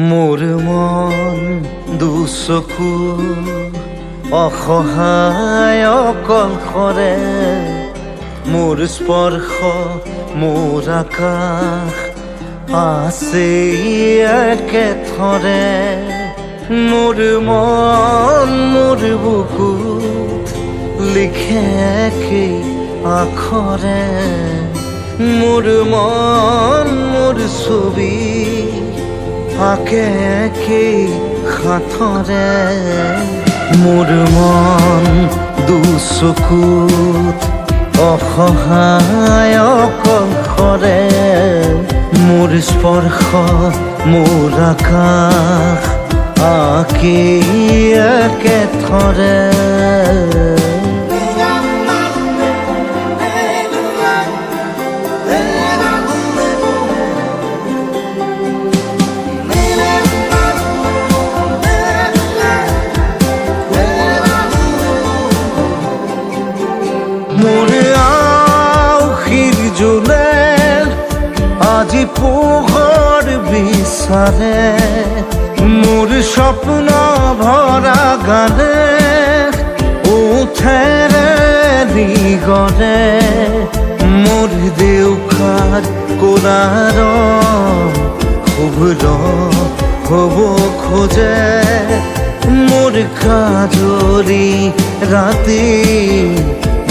মোৰ মন দুচকু অসহায় অকলশৰে, মোৰ স্পৰ্শ মোৰ আকাশ আছে একেথৰে। মোৰ মন মোৰ বুকুত লিখে কি আখৰে, মোৰ মন মোৰ ছবি আঁকে কি হাতৰে। মোৰ মন দুচকুত অসহায় অকলশৰে, মোৰ স্পৰ্শ মোৰ আকাশ আঁকি একেথৰে। মোৰ আউসীৰ জোলে আজি পোহৰ বিচাৰে, মোৰ স্বপ্ন ভৰা গানে উঠেৰে নিগৰে। মোৰ দেউখাৰ কোলাৰ শুভ্ৰ হ'ব খোজে, মোৰ কাজৰি ৰাতি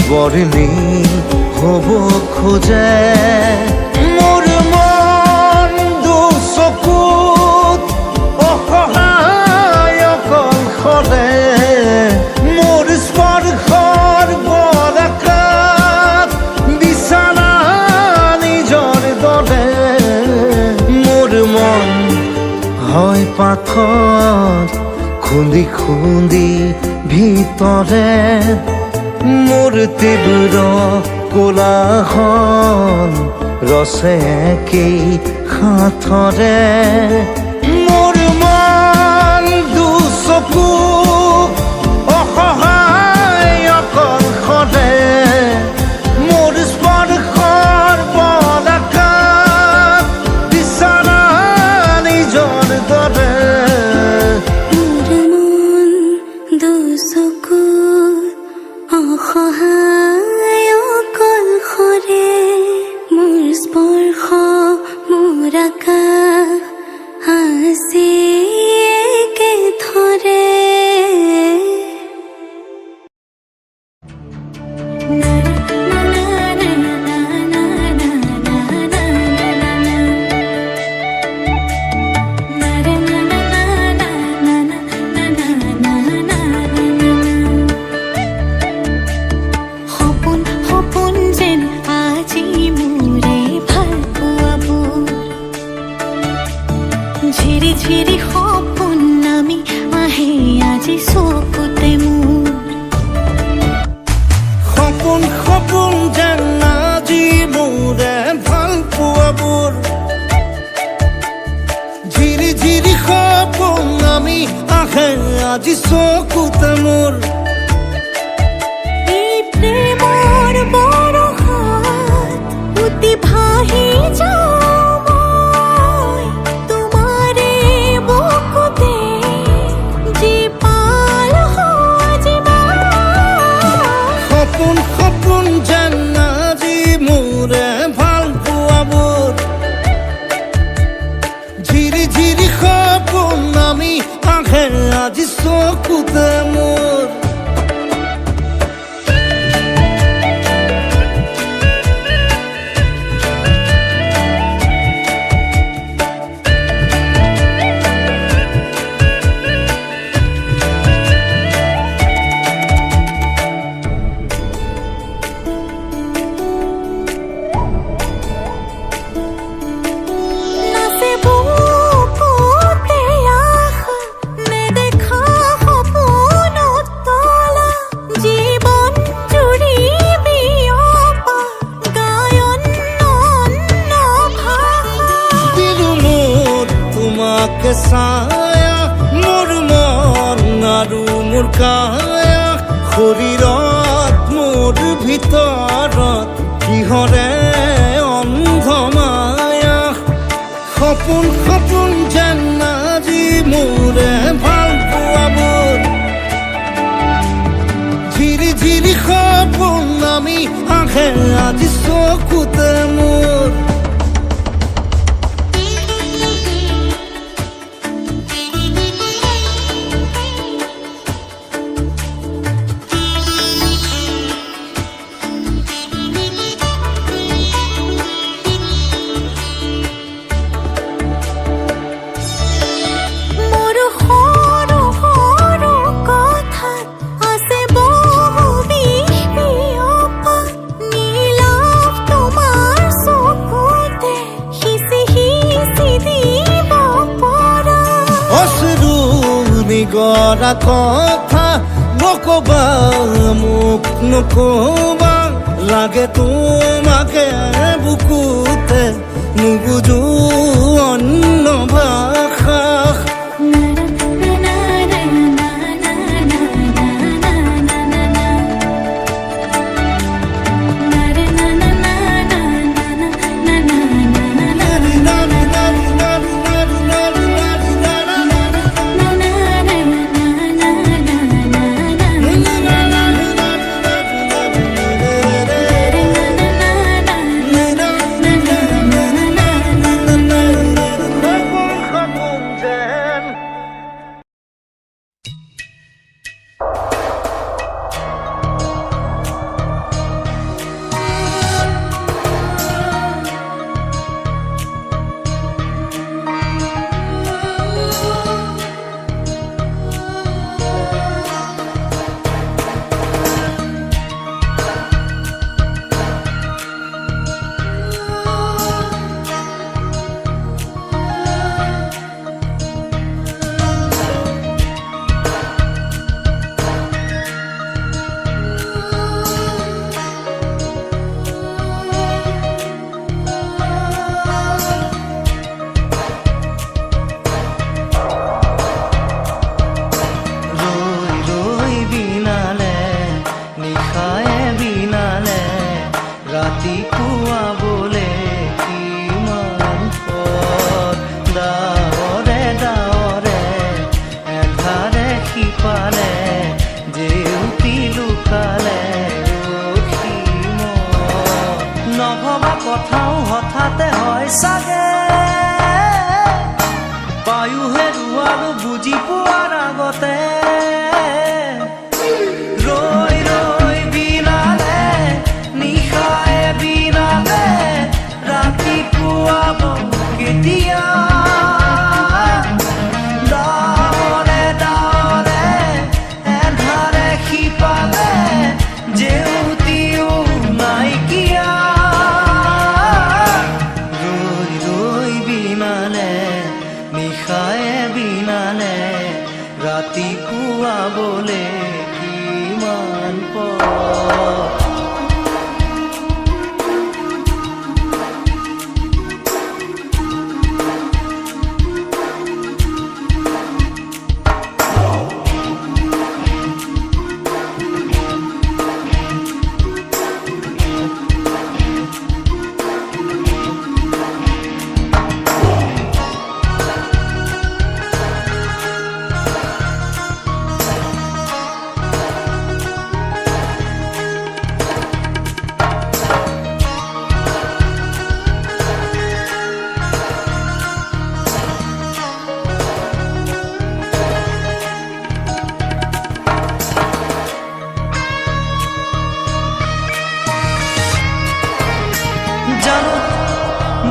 বৰ্ণি হ'ব খোজে। মোৰ মন দুচকুত অসহায় অকলশৰে, মোৰ স্পৰ্শৰ বৰকাত বিছানা নিজৰ দৰে। মোৰ মন হয় পাথৰ খুন্দি খুন্দি ভিতৰে, মোৰ তীব্ৰ কোলাহল ৰচে কি হাতৰে। মোৰ মন দুচকু অসহায় অকলশৰে, মোৰ স্পৰ্শৰ বৰকাত বিছানা নিজৰ দৰে। অসহায় অকলশৰে, মোৰ স্পৰ্শ মোৰ আকাশ আছে একেথৰে। ঝিৰি ঝিৰি সপোন নামি আহে আজি চকুতে মোৰ। সপোন সপোন যেন আজি মোৰে ভাল পোৱাবোৰ, ঝিৰি ঝিৰি সপোন নামি আহে আজি চকুতে মোৰ। এই প্ৰেমৰ বৰষাত উটি ভাহি যাওঁ আজি চকুতে মোৰ। ছায়া মোৰ মন আৰু মোৰ কায়া, শৰীৰত মোৰ ভিতৰত কিহৰে অন্ধ মায়া। সপোন সপোন যেন আজি মোৰে ভাল পোৱাবোৰ ঝিৰি ঝিৰি সপোন আমি আহে আজি চকুতে মোৰ গৰা কথা নকবা মোক নকবা লাগে তোমাকে বুকুতে নুবুজো অন্য ভাষা ৰাতিপুৱা বোলে কিমান পথ ডাৱৰে ডাৱৰে এধাৰে সিপাৰে জেউতি লুকালে নভবা কথাও হঠাতে হয় চাগে বায়ু হেৰুৱালো বুজি পোৱাৰ আগতে ৰাতিপুৱা বোলে কিমান পথ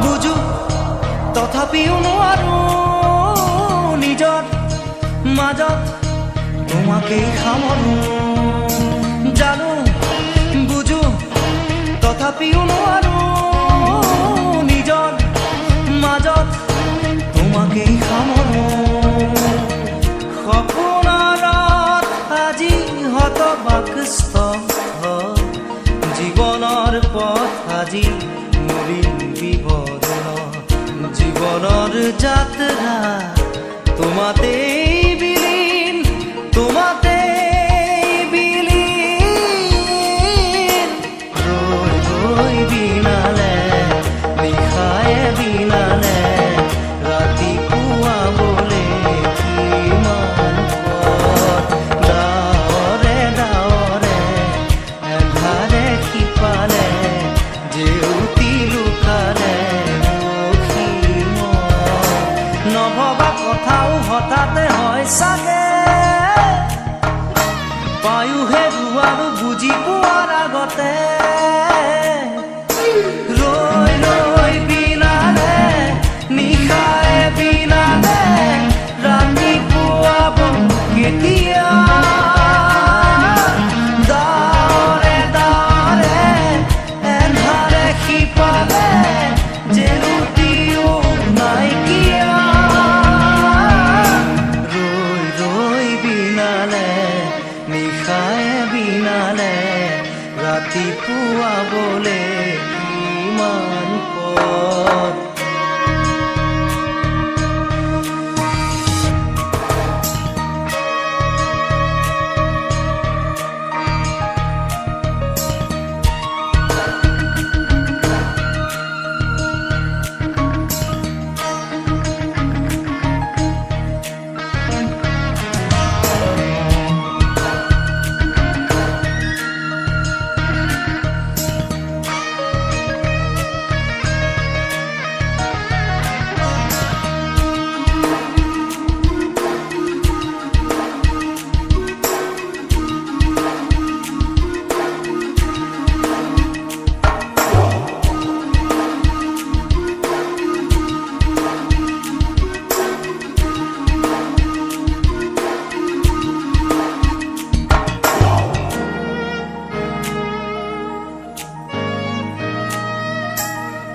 বুজো তথাপিও নোৱাৰো নিজৰ মাজত তোমাকেই সামৰো জানো বুজো তথাপিও নোৱাৰো নিজৰ মাজত তোমাকেই সামৰো সপোনত আজি হতবাকস্থ জীৱনৰ পথ আজি জীবনেৰ যাত্ৰা তোমাতে বিলীন তোমাতে বিলীন ৰই ৰই বিনালে নিশায় বিনালে ৰাতিপুৱা বোলে হঠাতে হয় চাগে পায়ো হেৰুৱাৰো বুজি পোৱাৰ আগতে ৰৈ ৰৈ বিনালে নিশায়ে বিনালে ৰাতিপুৱাব কেতিয়া দাৱৰে দাৱৰে এন্ধাৰে সিপালে জেউতিও নাইকিয়া ৰৈ ৰৈ বিনালে নিশায়ে বিনালে ৰাতিপুৱাবলে কিমান পথ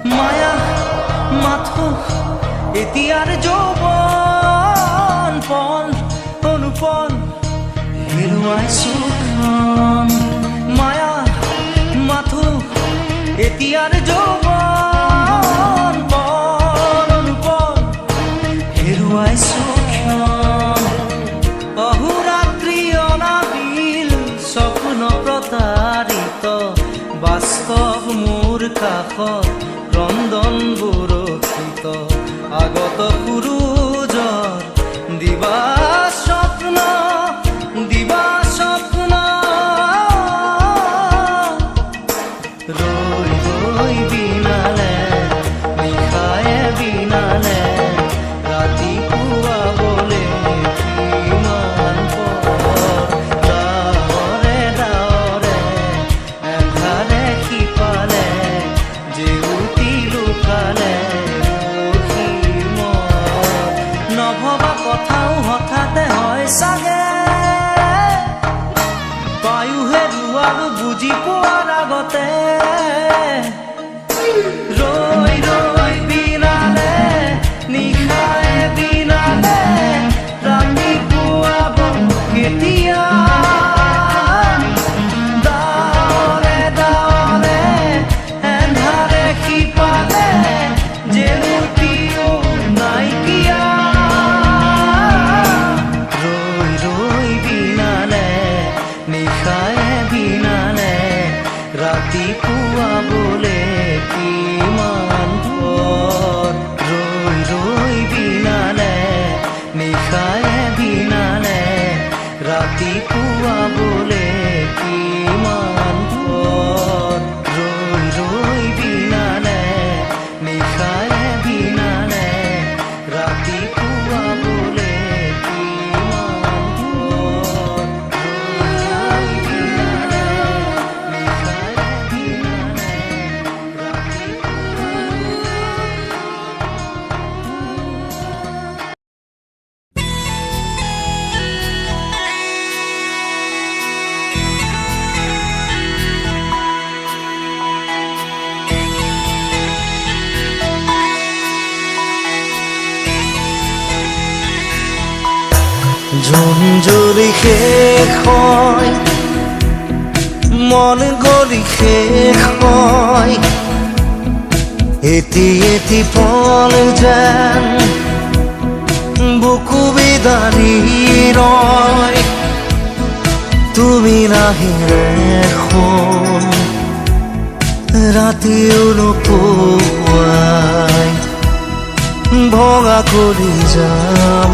মায়া মাথো এতিয়াৰ যৌৱন পন অনুপন হেৰুৱাইছো ক্ষণ মায়া মাথো এতিয়াৰ যৌৱন পন অনুপন হেৰুৱাইছো ক্ষণ অহোৰাত্ৰি অনাবিল স্বপ্ন প্ৰতাৰিত বাস্তৱ মোৰ কাষত ৰন্ধন বুৰক্ষিত আগত সূৰুজৰ দিবা স্বপ্ন ৰৈ ৰৈ বিনালে নিশায়ে বিনালে ৰাতিপুৱাবলে কিমান পথ ডাৱৰে ডাৱৰে এন্ধাৰে সিপালে জেউতি লুকালে নভবা কথাও হঠাতে হয় চাগে পায়ো হেৰুৱাৰো বুজি পোৱাৰ আগতে ৰৈ ৰৈ বিনালে নিশায়ে বিনালে ৰাতিপুৱাব কেতিয়া দাৱৰে দাৱৰে এন্ধাৰে সিপালে জেউতিও নাইকিয়া ৰৈ ৰৈ বিনালে নিশায়ে বিনালে ৰাতিপুৱাবলে কিমান পথ ৰৈ ৰৈ বিনালে নিশায়ে বিনালে ৰাতিপুৱাবলে কিমান পথ ৰৈ ৰৈ বিনালে নিশায়ে বিনালে ৰাতিপুৱাবলে কিমান পথ ৰৈ বিনালে নিশায়ে বিনালে জোন জুৰি শেষ হয় মন গলি শেষ হয় এটি এটি পল যেন বুকু বিদাৰি ৰয় তুমি নাহিলে এখন ৰাতিও নোপোৱাই ভঙা কৰি যাম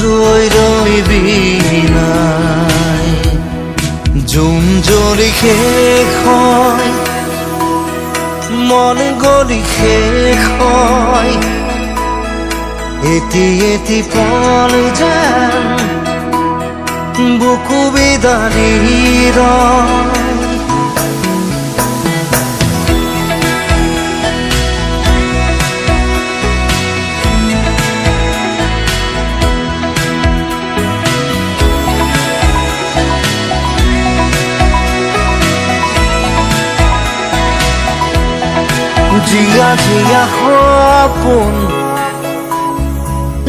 ৰৈ ৰৈ বিনাই জোন জ্বলি শেষ হয় মন গলি শেষ হয় এটি পল যেন বুকু বিদাৰিৰ জিয়া জিয়া সপোন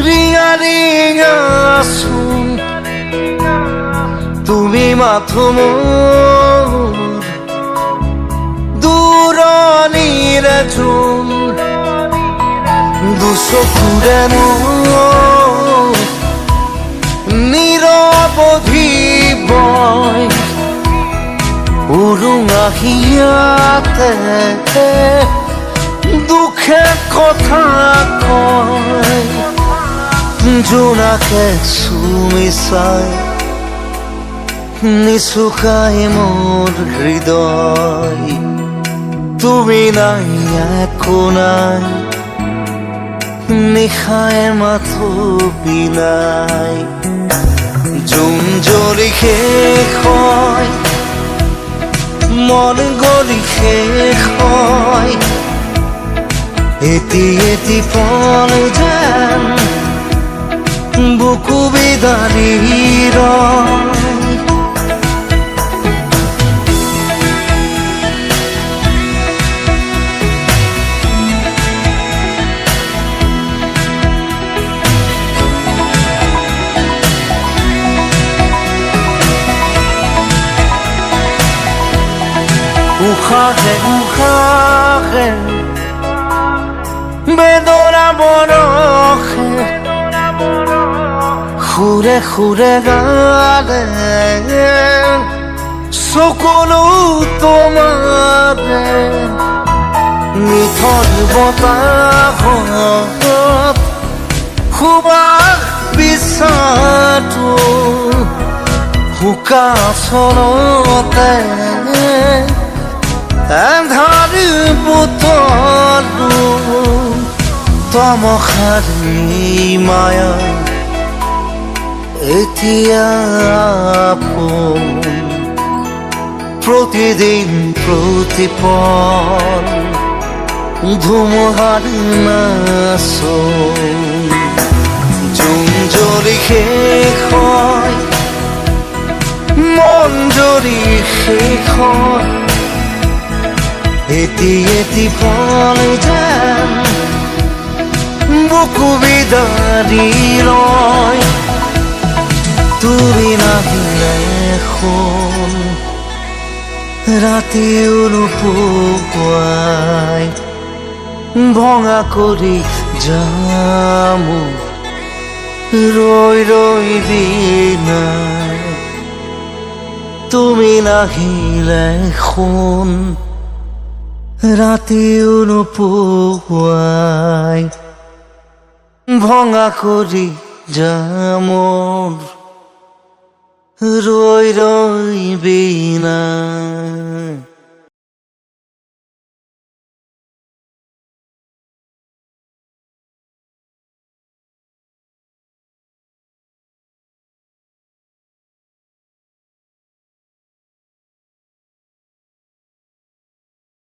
ৰিঙা ৰিঙা চোন তুমি মাথো মোৰ দূৰণিৰে চোন দুচকুৰে মোৰ নিৰৱধি বয় উৰুঙা হিয়াতে দুখে কথা কয় জোনাকে চুমি চাই নিচুকাই মোৰ হৃদয় তুমি নাই একো নাই নিশাই মাথো বিনাই জোন জ্বলি শেষ হয় মন গলি শেষ হয় এটি পল যেন বুকু বিদাৰিৰ উশাহে উশাহে বেদনা বৰষে সুৰে সুৰে গালে চকুলো তোমাৰে নিথৰ বতাহত সুবাস বিচাৰটো শুকাচলতে এন্ধাৰ বুটলো তমসাৰী মায়া এতিয়া আপোন প্ৰতিদিন প্ৰতিপল ধুমুহাৰ নাচোন জোন জ্বলি শেষ হয় মন জ্বলি শেষ হয় এটি পল যেন বুকু বিদাৰিৰ তুমি নাহিলে শুন ৰাতিও নোপোৱাই ভঙা কৰি যাম ৰৈ ৰৈ বিনাই তুমি নাহিলে শুন ৰাতিও নোপোৱাই ভঙা কৰি যাম ৰৈ ৰৈ বিনাই